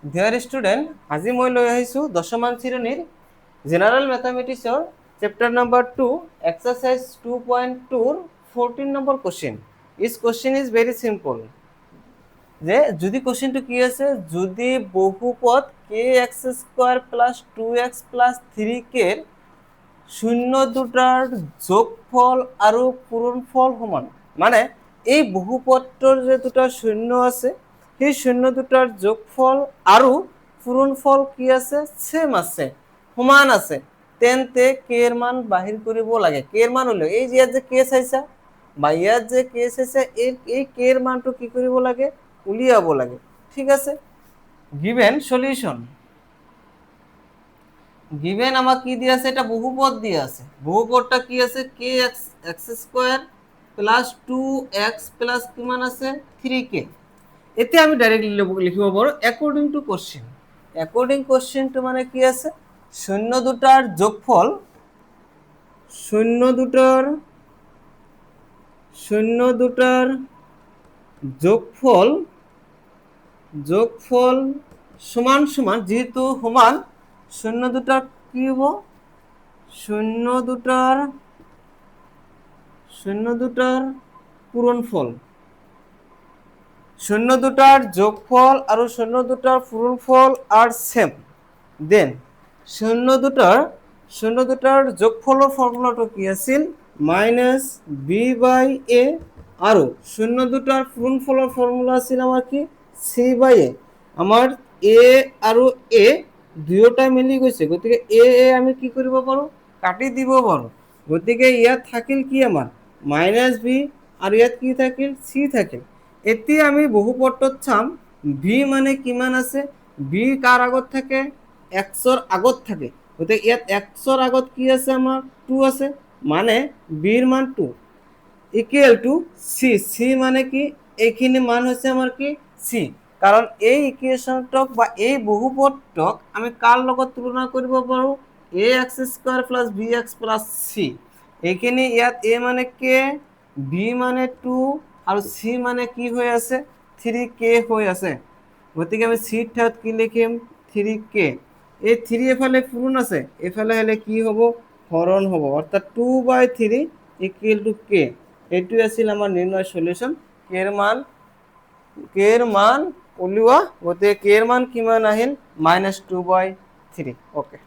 Dear student, আজি মই লৈ আহিছোঁ দশমান শ্ৰেণীৰ জেনাৰেল মেথামেটিক্সৰ chapter number 2 exercise 2.2 14 number question. This question is very simple. যে যদি কোশ্চেনটো কি আছে, যদি বহুপদ k x square plus 2x plus 3k শূন্য দুটাৰ যোগফল আৰু পূৰণফল সমান, মানে এই বহুপদটোৰ যে দুটা শূন্য আছে সেই শূন্য দুটাৰ যোগফল আৰু পূৰণফল কি আছে, সেম আছে, সমান আছে, তেন্তে কে এৰ মান বাহিৰ কৰিব লাগে। কে এর মান হলো এই যে ইয়াত যে কে চাইছা বা ইয়াত যে কে চাইছা, এই কে এর মানটো কি কৰিব লাগে, উলিয়াব লাগে। ঠিক আছে, গিভেন সলিউশন। গিভেন আমাক কি দিয়ে আছে, এটা বহুপদ দিয়ে আছে। বহুপদটা কি আছে, k x square plus 2x plus কিমান আছে 3k। এতিয়া আমি ডাইরেক্টলি লিখিব পাৰো অ্যাকৰ্ডিং টু কোশ্চেন। অ্যাকৰ্ডিং কোশ্চেনটো মানে কি আছে, শূন্য দুটাৰ যোগফল, শূন্য দুটাৰ যোগফল সমান সমান, যেহেতু সমান শূন্য দুটার কি হব, শূন্য দুটার পূরণফল, শূন্য দুটার যোগফল আর শূন্য দুটার পূরণফল আর সেম। দেন শূন্য দুটার যোগফলের ফর্মুলাটো কি আছিল, মাইনাস বি বাই এ, আৰু শূন্য দুটাৰ পূৰণফলেৰ ফৰ্মুলা আছিল আমাৰ কি, সি বাই এ। আমাৰ এ আৰু এ দুয়োটা মিলি গৈছে, গতিকে এ আমি কি কৰিব পাৰো, কাটি দিব পাৰো। গতিকে ইয়াত থাকিল কি আমাৰ মাইনাস বি, আৰু ইয়াত কি থাকিল, সি থাকিল। এতিয়া আমি বহুপদটোত চাম ভি মানে কিমান আছে, ভি কাৰ আগত থাকে, এক্সৰ আগত থাকে। গতিকে ইয়াত এক্সৰ আগত কি আছে, আমাৰ 2 আছে, মানে বিৰ মান 2 ইকুৱেল টু সি। সি মানে কি, এইখিনি মান হৈছে আমাৰ কি সি, কাৰণ এই ইকুৱেশ্যনটোক বা এই বহুপদটোক আমি কাৰ লগত তুলনা কৰিব পাৰো, a x square plus b x plus c. এইখিনি ইয়াত এ মানে কে, বি মানে 2 আৰু সি মানে কি হৈ আছে, 3k হৈ আছে। গতিকে আমি সিৰ ঠাইত কি লিখিম, 3k। এই 3 এফালে পূৰণ আছে, এফালে হলে কি হ'ব, হৰণ হ'ব, অৰ্থাৎ 2/3 ইকুৱেল টু k। এইটো আছিল আমাৰ নিৰ্ণয় সলিউশন। কে এৰ মান উলিওয়া, গতিকে কে এৰ মান কিমান আহিল, -2/3। ওকে।